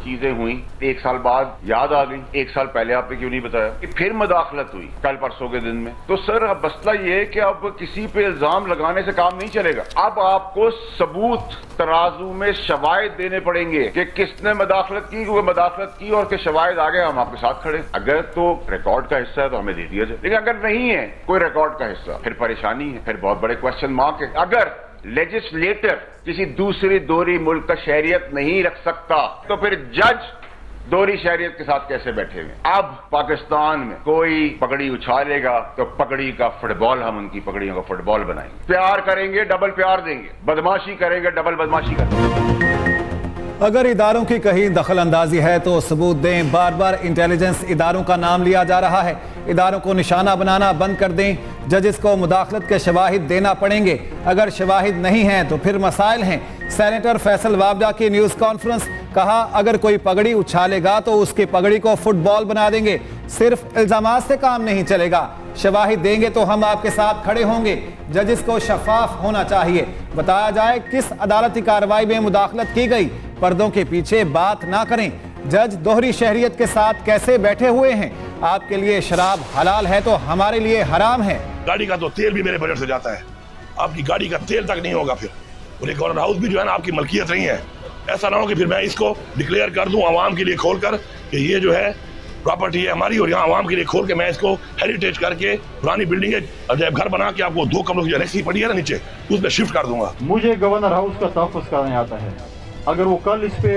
चीजें हुई 1 साल बाद याद आ गई, 1 साल पहले आपने क्यों नहीं बताया कि फिर मुदाखलत हुई कल परसों के दिन में। तो सर अब मसला ये है कि अब किसी पे इल्जाम लगाने से काम नहीं चलेगा, अब आपको सबूत तराजू में शवाहिद देने पड़ेंगे कि किसने मुदाखलत की, मुदाखलत की और के शवाहिद आगे हम आपके साथ खड़े। अगर तो रिकॉर्ड का हिस्सा है तो हमें दे दिया जाए, लेकिन अगर नहीं है कोई रिकॉर्ड का हिस्सा फिर परेशानी है, फिर बहुत बड़े क्वेश्चन मार्क है। अगर लेजिस्लेटर किसी दूसरी दोहरी मुल्क का शहरियत नहीं रख सकता तो फिर जज दोहरी शहरियत के साथ कैसे बैठे हुए। अब पाकिस्तान में कोई पगड़ी उछालेगा तो पगड़ी का फुटबॉल, हम उनकी पगड़ियों का फुटबॉल बनाएंगे। प्यार करेंगे डबल प्यार देंगे, बदमाशी करेंगे डबल बदमाशी करेंगे। अगर इदारों की कहीं दखल अंदाजी है तो सबूत दें। बार बार इंटेलिजेंस इदारों का नाम लिया जा रहा है, इदारों को निशाना बनाना बंद कर दें। जजेस को मुदाखलत के शवाहिद देना पड़ेंगे, अगर शवाहिद नहीं हैं तो फिर मसाइल हैं। सेनेटर फैसल वावडा की न्यूज़ कॉन्फ्रेंस, कहा अगर कोई पगड़ी उछालेगा तो उसकी पगड़ी को फुटबॉल बना देंगे। सिर्फ इल्जामात से काम नहीं चलेगा, शवाहिद देंगे तो हम आपके साथ खड़े होंगे। जजेस को शफाफ होना चाहिए, बताया जाए किस अदालती कार्रवाई में मुदाखलत की गई, पर्दों के पीछे बात ना करें। जज दोहरी शहरियत के साथ कैसे बैठे हुए हैं। आपके लिए शराब हलाल है तो हमारे लिए हराम है। गाड़ी का तो तेल भी मेरे बजट से जाता है, आपकी गाड़ी का तेल तक नहीं होगा फिर। और एक गवर्नर हाउस भी जो है ना आपकी मलकियत नहीं है। ऐसा ना हो कि फिर मैं इसको डिक्लेयर कर दूं आवाम के लिए खोल कर कि ये जो है प्रॉपर्टी है हमारी, और यहाँ आवाम के लिए खोल के मैं इसको हेरिटेज करके पुरानी बिल्डिंग है जब घर बना के आपको 2 कमरों की एनेक्सी पड़ी है ना नीचे, उसमें शिफ्ट कर दूंगा। मुझे गवर्नर हाउस का तहफ़्फ़ुज़ करने आता है, अगर वो कल इस पे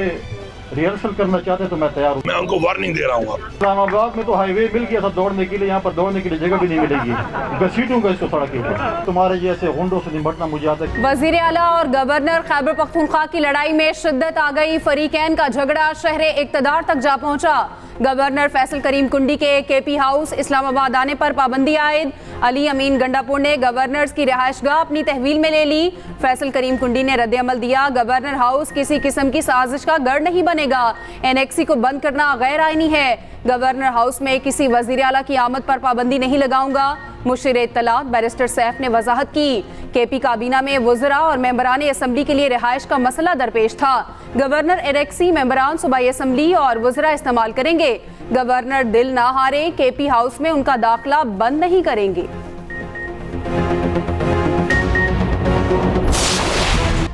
रिहर्सल करना चाहते तो मैं तैयार हूँ। मैं उनको वार्निंग दे रहा हूँ। इस्लामाबाद में तो हाईवे मिल गया था दौड़ने के लिए, यहाँ पर दौड़ने के लिए जगह भी नहीं मिलेगी, घसीटूंगा इसको सड़क के ऊपर। तुम्हारे जैसे गुंडों से निपटना मुझे आता है। वजीर आला और गवर्नर खैबर पख्तूनख्वा की लड़ाई में शिद्दत आ गई। फरीकैन का झगड़ा शहर इक्तदार तक जा पहुंचा। गवर्नर फैसल करीम कुंडी के केपी हाउस इस्लामाबाद आने पर पाबंदी आयद। अली अमीन गंडापुर ने गवर्नर्स की रिहाइशगाह अपनी तहवील में ले ली। फैसल करीम कुंडी ने रद्द-ए-अमल दिया, गवर्नर हाउस किसी किस्म की साजिश का गढ़ नहीं बनेगा, एनेक्सी को बंद करना गैर आईनी है। गवर्नर हाउस में किसी वजीर आला की आमद पर पाबंदी नहीं लगाऊंगा। मुशीर इत्तलात बैरिस्टर सैफ ने वजाहत की, केपी काबीना में वज़रा और मेंबरान असम्बली के लिए रिहाइश का मसला दरपेश था। गवर्नर एनेक्सी मेंबरान सूबाई असम्बली और वज़रा इस्तेमाल करेंगे। गवर्नर दिल ना हारे, केपी हाउस में उनका दाखिला बंद नहीं करेंगे।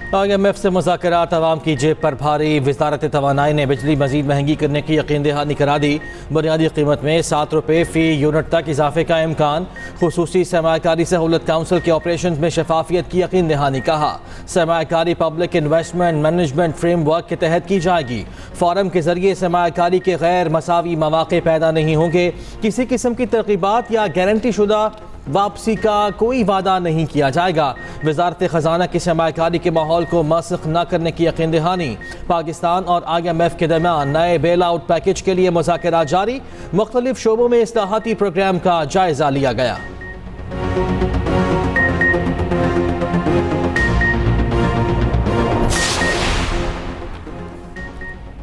IMF से मुज़ाकरात अवाम की जेब पर भारी। वज़ारत तवानाई ने बिजली मजीद महंगी करने की यकीन दहानी करा दी। बुनियादी कीमत में 7 रुपये फ़ी यूनिट तक इजाफे का इम्कान। खुसूसी सरमायाकारी सहूलत काउंसिल के ऑपरेशन में शफाफियत की यकीन दहानी। कहा सरमायाकारी पब्लिक इन्वेस्टमेंट मैनेजमेंट फ्रेमवर्क के तहत की जाएगी। फोरम के जरिए सरमायाकारी के गैर मसावी मौक़े पैदा नहीं होंगे। किसी किस्म की तरकीबात या गारंटी शुदा वापसी का कोई वादा नहीं किया जाएगा। वजारत खजाना की सरमायाकारी के माहौल को मसख न करने की यकीन दहानी। पाकिस्तान और IMF के दरमियान नए बेल आउट पैकेज के लिए मुज़ाकरात जारी। मुख्तलिफ शोबों में इस्लाहाती प्रोग्राम का जायजा लिया गया।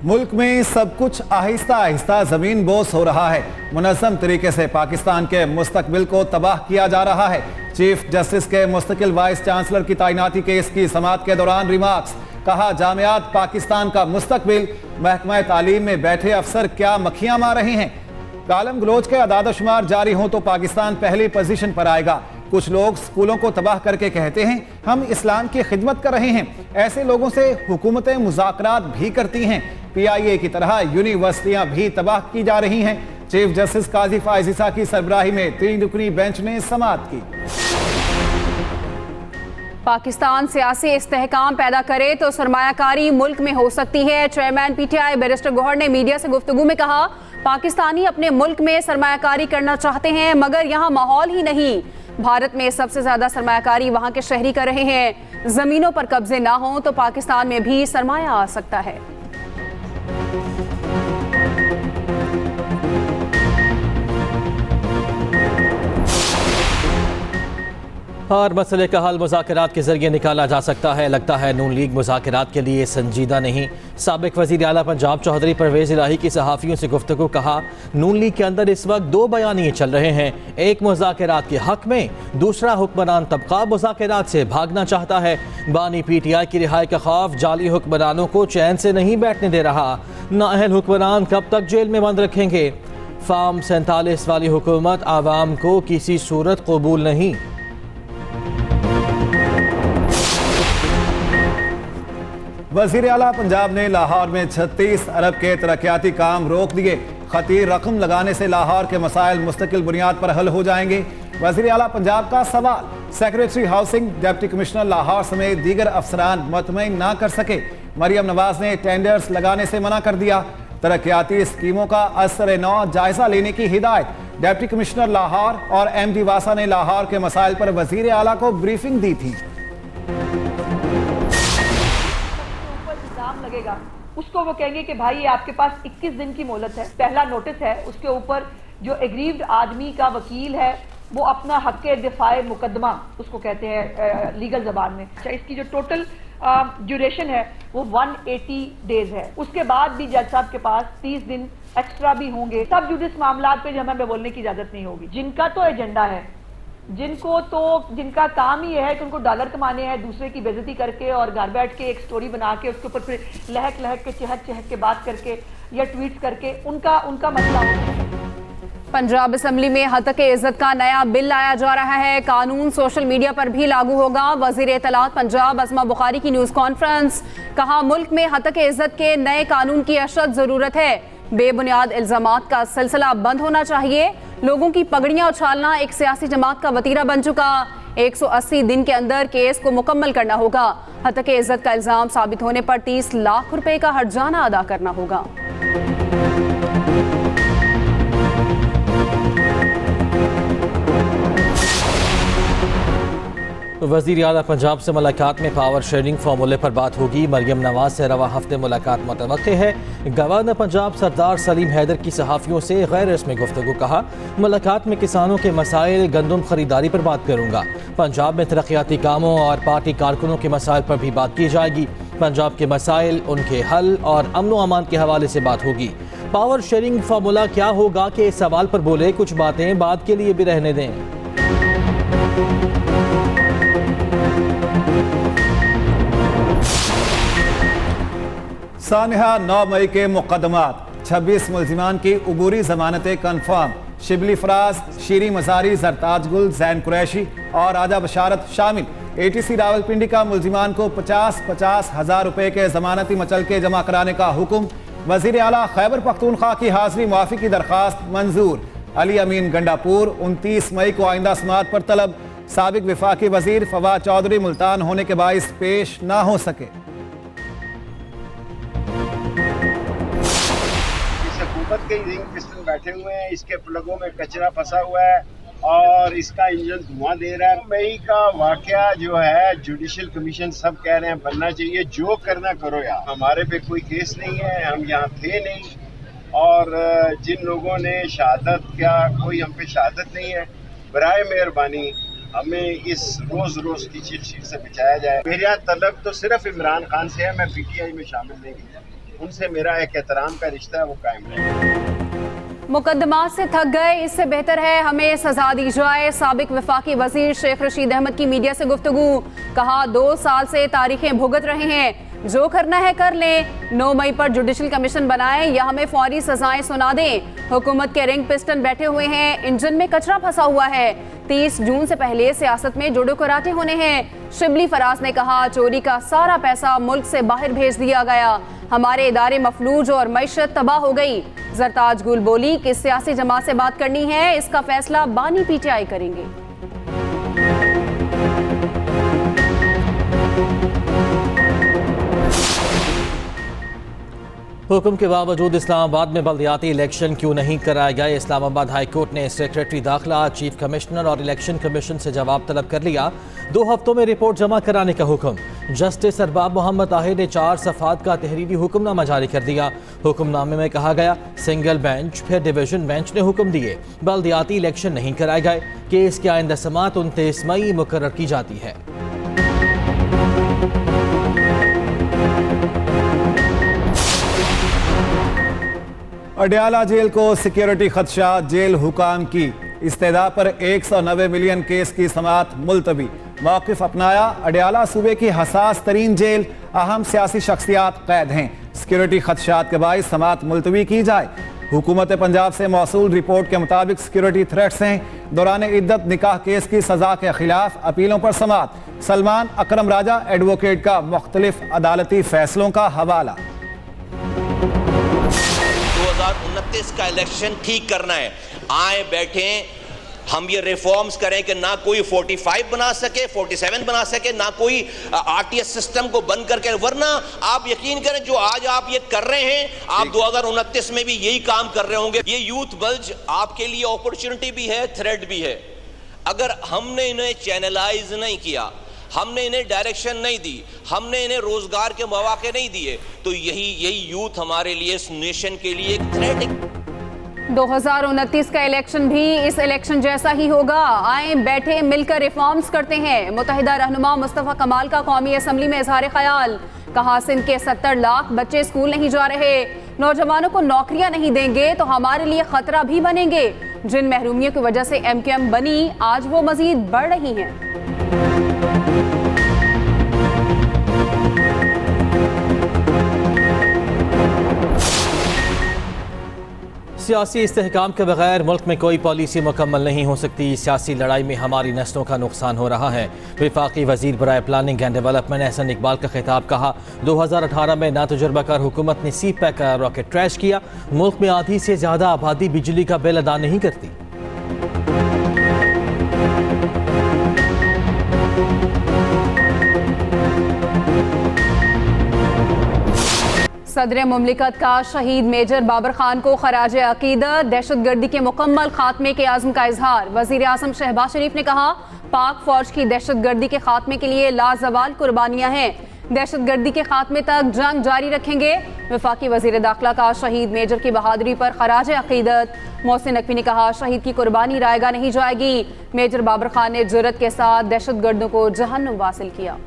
मुल्क में सब कुछ आहिस्ता आहिस्ता ज़मीन बोस हो रहा है। मुनज़्ज़म तरीके से पाकिस्तान के मुस्तकबिल को तबाह किया जा रहा है। चीफ जस्टिस के मुस्तकिल वाइस चांसलर की तैनाती केस की समाअत के दौरान रिमार्क्स, कहा जामियात पाकिस्तान का मुस्तकबिल, महकमा तालीम में बैठे अफसर क्या मक्खियां मार रहे हैं। गालम गलोच के अदाद-ओ-शुमार जारी हों तो पाकिस्तान पहली पोजीशन पर आएगा। कुछ लोग स्कूलों को तबाह करके कहते हैं हम इस्लाम की खिदमत कर रहे हैं। ऐसे लोगों से हुकूमतें मुज़ाकरात भी करती हैं। PIA की तरह यूनिवर्सिटियां भी तबाह की जा रही हैं। चीफ जस्टिस काजी फाइज ईसा की सरबराही में 3 रुकनी बेंच ने समाअत की। पाकिस्तान सियासी इस्तेहकाम पैदा करे तो सरमायाकारी मुल्क में हो सकती है। चेयरमैन PTI बैरिस्टर गौहर ने मीडिया से गुफ्तगू में कहा पाकिस्तानी अपने मुल्क में सरमायाकारी करना चाहते हैं मगर यहाँ माहौल ही नहीं। भारत में सबसे ज्यादा सरमायाकारी वहाँ के शहरी कर रहे हैं। जमीनों पर कब्जे ना हो तो पाकिस्तान में भी सरमाया आ सकता है। हर मसले का हल मुज़ाकरात के जरिए निकाला जा सकता है। लगता है नून लीग मुज़ाकरात के लिए संजीदा नहीं। साबिक वज़ीर आला पंजाब चौधरी परवेज़ इलाही की सहाफ़ियों से गुफ्तगू, कहा नून लीग के अंदर इस वक्त 2 बयानिए चल रहे हैं, एक मुज़ाकरात के हक में, दूसरा हुक्मरान तबका मुज़ाकरात से भागना चाहता है। बानी PTI की रिहाई का खौफ जाली हुक्मरानों को चैन से नहीं बैठने दे रहा। नाअहल हुक्मरान कब तक जेल में बंद रखेंगे? फार्म 47 वाली हुकूमत आवाम को किसी सूरत कबूल नहीं। वज़ीर आला पंजाब ने लाहौर में 36 अरब के तरक्याती काम रोक दिए। खतीर रकम लगाने से लाहौर के मसाइल मुस्तकिल बुनियाद पर हल हो जाएंगे। वज़ीर आला पंजाब का सवाल, secretary housing, deputy commissioner Lahore समेत दीगर अफसरान मुतमईन ना कर सके। मरियम नवाज ने टेंडर्स लगाने से मना कर दिया। तरक्याती स्कीमों का असर नौ जायजा लेने की हिदायत। डिप्टी कमिश्नर लाहौर और MD वासा ने लाहौर के मसाइल पर वज़ीर आला को ब्रीफिंग दी थी। लगेगा उसको वो कहेंगे कि भाई ये आपके पास 21 दिन की मोहलत है, पहला नोटिस है। उसके ऊपर जो एग्रीव्ड आदमी का वकील है वो अपना हक़ दिफाए मुकदमा उसको कहते हैं लीगल जबान में। अच्छा, इसकी जो टोटल ड्यूरेशन है वो 180 डेज है। उसके बाद भी जज साहब के पास 30 दिन एक्स्ट्रा भी होंगे। सब जुडिस मामला पे जो हमें बोलने की इजाजत नहीं होगी। जिनका तो एजेंडा है, जिनका काम ही है कि उनको डॉलर कमाने हैं दूसरे की बेइज्जती करके और घर बैठ के एक स्टोरी बना के उसके ऊपर फिर लहक के चहक के बात करके या ट्वीट्स करके उनका मसला हो। पंजाब असेंबली में हक़-ए इज़्ज़त का नया बिल लाया जा रहा है। कानून सोशल मीडिया पर भी लागू होगा। वज़ीर इत्तलात पंजाब अस्मा बुखारी की न्यूज़ कॉन्फ्रेंस, कहा मुल्क में हक़-ए इज़्ज़त के नए कानून की अशद ज़रूरत है। बेबुनियाद इल्ज़ामात का सिलसिला बंद होना चाहिए। लोगों की पगड़ियां उछालना एक सियासी जमात का वतीरा बन चुका। 180 दिन के अंदर केस को मुकम्मल करना होगा। हक़-ए इज़्ज़त का इल्ज़ाम साबित होने पर 30 लाख रुपए का हर्जाना अदा करना होगा। वज़ीर आला पंजाब से मुलाकात में पावर शेयरिंग फार्मूले पर बात होगी। मरियम नवाज से रवा हफ्ते मुलाकात मुतवक्के है। गवर्नर पंजाब सरदार सलीम हैदर की सहाफ़ियों से गैर रस्मी गुफ्तगू, कहा मुलाकात में किसानों के मसाइल, गंदम खरीदारी पर बात करूँगा। पंजाब में तरक्याती कामों और पार्टी कारकुनों के मसाइल पर भी बात की जाएगी। पंजाब के मसाइल, उनके हल और अमन व अमान के हवाले से बात होगी। पावर शेयरिंग फार्मूला क्या होगा के सवाल पर बोले, कुछ बातें बाद के लिए भी रहने दें। सानिहा 9 मई के मुकदमात, 26 मुल्जिमान की उबूरी जमानतें कन्फर्म। शिबली फराज, शीरी मजारी, जरताज गुल, जैन कुरैशी और राजा बशारत शामिल। ATC रावलपिंडी का मुल्जिमान को 50-50 हज़ार रुपए के जमानती मचलके जमा कराने का हुक्म। वज़ीर आला खैबर पख्तूनख्वा की हाजिरी मुआफ़ी की दरख्वास्त मंजूर। अली अमीन गंडापुर 29 मई को आइंदा समाअत पर तलब। साबिक विफाकी वजीर फवाद चौधरी मुल्तान होने के बाइस पेश ना हो सके। हुकूमत के रिंग पिस्टन बैठे हुए हैं, इसके प्लगों में कचरा फंसा हुआ है और इसका इंजन धुआं दे रहा है। मई का वाकया जो है जुडिशल कमीशन सब कह रहे हैं बनना चाहिए, जो करना करो यार, हमारे पे कोई केस नहीं है, हम यहाँ थे नहीं। और जिन लोगों ने शहादत क्या, कोई हम पे शहादत नहीं है, बराए मेहरबानी हमें इस रोज की चिट से बचाया जाए। मेरे यहाँ तलब तो सिर्फ इमरान खान से है, मैं PTI में शामिल नहीं हूँ। उनसे मेरा एक एहतराम का रिश्ता है, वो कायम रहे। मुकदमात से थक गए, इससे बेहतर है हमें सजा दी जाए। साबिक वफाकी वजीर शेख रशीद अहमद की मीडिया से गुफ्तगू, कहा 2 साल से तारीखें भुगत रहे हैं, जो करना है कर लें। 9 मई पर जुडिशल कमीशन बनाएं या हमें फौरी सजाएं सुना दें। हुकूमत के रिंग पिस्टन बैठे हुए हैं, इंजन में कचरा फंसा हुआ है। 30 जून से पहले सियासत में जुड़ो कराटे होने हैं। शिबली फराज ने कहा चोरी का सारा पैसा मुल्क से बाहर भेज दिया गया, हमारे इदारे मफलूज और मईशत तबाह हो गई। जरताज गुल बोली किस सियासी जमात से बात करनी है, इसका फैसला बानी PTI करेंगे। हुक्म के बावजूद इस्लामाबाद में बल्दियाती इलेक्शन क्यों नहीं कराया गया? इस्लामाबाद हाई कोर्ट ने सेक्रेटरी दाखिला, चीफ कमिश्नर और इलेक्शन कमीशन से जवाब तलब कर लिया। 2 हफ्तों में रिपोर्ट जमा कराने का हुक्म। जस्टिस अरबाब मोहम्मद ताहिर ने 4 सफ़ात का तहरीरी हुक्मनामा जारी कर दिया। हुक्मनामे में कहा गया सिंगल बेंच फिर डिवीजन बेंच ने हुक्म दिए, बल्दियाती इलेक्शन नहीं कराए गए। केस की आइंदा समाअत 29 मई मुकर्रर की जाती है। अडयाला जेल को सिक्योरिटी खदशा, जेल हुकाम की इस्तेदा पर 190 मिलियन केस की समाअत मुलतवी। मौक़िफ़ अपनाया, अडयाला सूबे की हसास तरीन जेल, अहम सियासी शख्सियात कैद हैं। सिक्योरिटी खदशात के बाइस समात मुलतवी की जाए। हुकूमत पंजाब से मौसूल रिपोर्ट के मुताबिक सिक्योरिटी थ्रेट्स हैं। दौरान इद्दत निकाह केस की सजा के खिलाफ अपीलों पर समात। सलमान अकरम राजा एडवोकेट का मुख्तलिफ अदालती फैसलों का हवाला। 2029 का इलेक्शन ठीक करना है, आए बैठे हम ये रिफॉर्म्स करें कि ना कोई 45 बना सके, 47 बना सके, ना कोई आरटीएस सिस्टम को बंद करके, वरना आप यकीन करें जो आज आप ये कर रहे हैं, आप 2029 में भी यही काम कर रहे होंगे। ये यूथ बल्ज आपके लिए अपॉर्चुनिटी भी है, थ्रेट भी है। अगर हमने इन्हें चैनलाइज नहीं किया, हमने इन्हें डायरेक्शन नहीं दी, हमने इन्हें रोजगार के मौके नहीं दिए, तो यही यूथ हमारे लिए, इस नेशन के लिए एक थ्रेट है। 2029 का इलेक्शन भी इस इलेक्शन जैसा ही होगा। आए बैठे मिलकर रिफॉर्म्स करते हैं। मुत्तहिदा रहनुमा मुस्तफ़ा कमाल का कौमी असम्बली में इजहार ख्याल। कहा सिंध के 70 लाख बच्चे स्कूल नहीं जा रहे, नौजवानों को नौकरियां नहीं देंगे तो हमारे लिए खतरा भी बनेंगे। जिन महरूमियों की वजह से MQM बनी, आज वो मजीद बढ़ रही हैं। सियासी इस्तेहकाम के बगैर मुल्क में कोई पॉलिसी मुकम्मल नहीं हो सकती। सियासी लड़ाई में हमारी नस्लों का नुकसान हो रहा है। वफाकी वजीर बराए planning and development Ahsan Iqbal का खिताब। कहा 2018 में नातजुर्बाकार हुकूमत ने CPEC का रॉकेट क्रैश किया। मुल्क में आधी से ज़्यादा आबादी बिजली का बिल अदा नहीं करती। सदर मुमलिकत का शहीद मेजर बाबर खान को खराज अकीदत। दहशतगर्दी के मुकम्मल खात्मे के आज़म का इजहार। वज़ीर आज़म शहबाज शरीफ ने कहा पाक फौज की दहशतगर्दी के खात्मे के लिए लाजवाल कुर्बानियां हैं, दहशतगर्दी के खात्मे तक जंग जारी रखेंगे। वफाकी वज़ीर दाखिला का शहीद मेजर की बहादुरी पर खराज अकीदत। मोहसिन नकवी ने कहा शहीद की कुर्बानी रायगा नहीं जाएगी। मेजर बाबर खान ने जुर्रत के साथ दहशतगर्दों को जहन्नुम वासिल किया।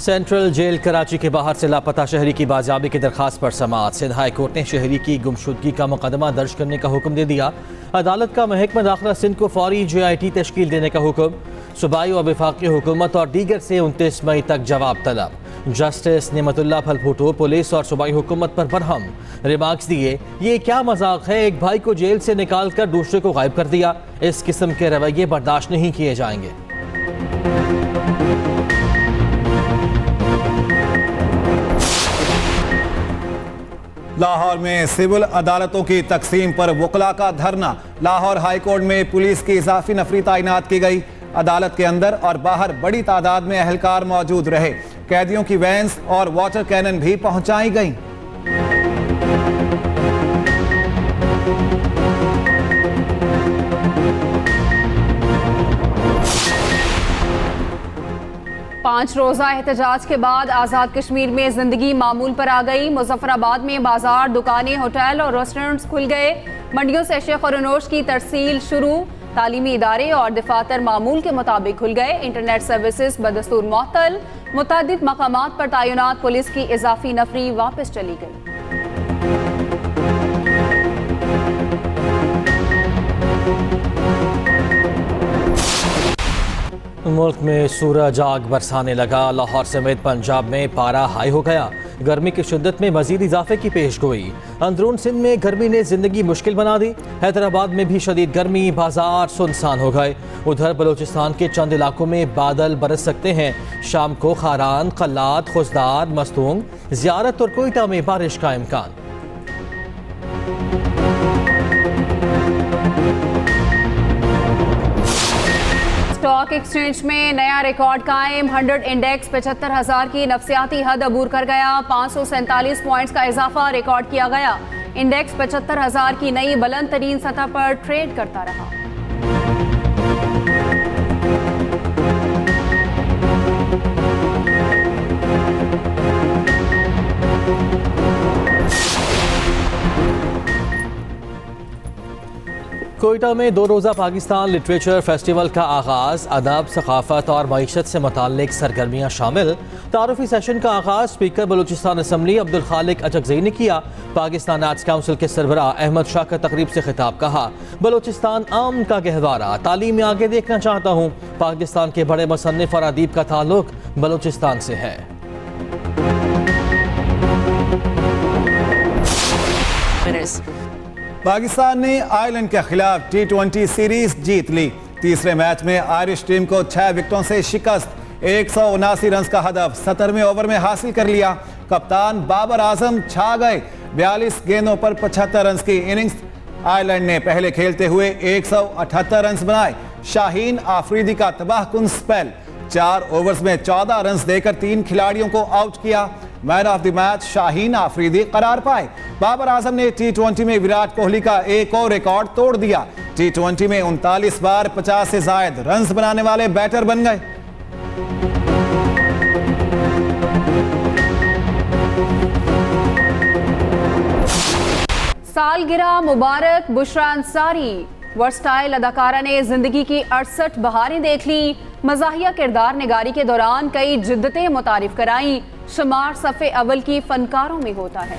सेंट्रल जेल कराची के बाहर से लापता शहरी की बाजियाबी की दरखास्त पर समाअत। सिंध हाई कोर्ट ने शहरी की गुमशुदगी का मुकदमा दर्ज करने का हुक्म दे दिया। अदालत का महकमा दाखिला सिंध को फौरी JIT तश्कील देने का हुक्म। सूबाई और वफाकी हुकूमत और दीगर से 29 मई तक जवाब तलब। जस्टिस नेमतुल्लाह फलभुट्टो पुलिस और सूबाई हुकूमत पर बरहम। रिमार्क्स दिए ये क्या मजाक है, एक भाई को जेल से निकाल कर दूसरे को गायब कर दिया। इस किस्म के रवैये बर्दाश्त नहीं किए जाएंगे। लाहौर में सिविल अदालतों की तकसीम पर वकला का धरना। लाहौर हाई कोर्ट में पुलिस की इजाफी नफरी तैनात की गई। अदालत के अंदर और बाहर बड़ी तादाद में अहलकार मौजूद रहे। कैदियों की वैन्स और वाटर कैनन भी पहुंचाई गई। पांच रोजा एहतजाज के बाद आज़ाद कश्मीर में जिंदगी मामूल पर आ गई। मुजफ्फराबाद में बाजार, दुकानें, होटल और रेस्टोरेंट्स खुल गए। मंडियों से अशिया ख़ुरोनोश की तरसील शुरू। तालीमी इदारे और दफातर मामूल के मुताबिक खुल गए। इंटरनेट सर्विसेज बदस्तूर मुअत्तल। मुतअद्दिद मकामात पर तैनात पुलिस की इजाफी नफरी वापस चली गई। मुल्क में सूरज आग बरसाने लगा। लाहौर समेत पंजाब में पारा हाई हो गया। गर्मी की शिद्दत में मजीद इजाफे की पेश गोई। अंदरून सिंध में गर्मी ने जिंदगी मुश्किल बना दी। हैदराबाद में भी शदीद गर्मी, बाजार सुनसान हो गए। उधर बलूचिस्तान के चंद इलाकों में बादल बरस सकते हैं। शाम को खारान, कल्लात, खुजदार, मस्तूंग, ज़ियारत और कोयटा में बारिश का इम्कान। स्टॉक एक्सचेंज में नया रिकॉर्ड कायम। 100 इंडेक्स 75,000 की नफसियाती हद अबूर कर गया। 547 पॉइंट्स का इजाफा रिकॉर्ड किया गया। इंडेक्स 75,000 की नई बुलंद तरीन सतह पर ट्रेड करता रहा। कोयटा में 2 रोज़ा पाकिस्तान लिटरेचर फेस्टिवल का आगाज़। अदब, सकाफ़त और मईशत से मुताल्लिक सरगर्मियाँ शामिल। तारुफी सेशन का आगाज़ स्पीकर बलूचिस्तान असम्बली अब्दुल खालिक अचकज़ई ने किया। पाकिस्तान आर्ट्स काउंसिल के सरबराह अहमद शाह का तकरीब से खिताब। कहा, बलूचिस्तान आम का गहवारा, तालीम में आगे देखना चाहता हूँ। पाकिस्तान के बड़े मुसन्निफ और अदीब का ताल्लुक बलूचिस्तान से है। पाकिस्तान ने आयरलैंड के खिलाफ T20 सीरीज जीत ली। तीसरे मैच में आयरिश टीम को 6 विकेटों से शिकस्त 179 रन का हदफ 17वें ओवर में हासिल कर लिया। कप्तान बाबर आजम छा गए। 42 गेंदों पर 75 रन की इनिंग्स। आयरलैंड ने पहले खेलते हुए 178 रन बनाए। शाहीन आफरीदी का तबाहकुन स्पेल। 4 ओवर्स में 14 रन देकर 3 खिलाड़ियों को आउट किया। Man of the match Shaheen Afridi करार पाए। बाबर आजम ने T20 में विराट कोहली का एक और रिकॉर्ड तोड़ दिया। T20 में 39 बार 50 से जायद रन बनाने वाले बैटर बन गए। सालगिरह मुबारक बुशरा अंसारी। वर्सटाइल अदाकारा ने जिंदगी की 68 बहारें देख ली। मज़ाहिया किरदार निगारी के दौरान कई जिद्दतें मुतारिफ कराईं। शुमार सफ़े अव्वल की फनकारों में होता है।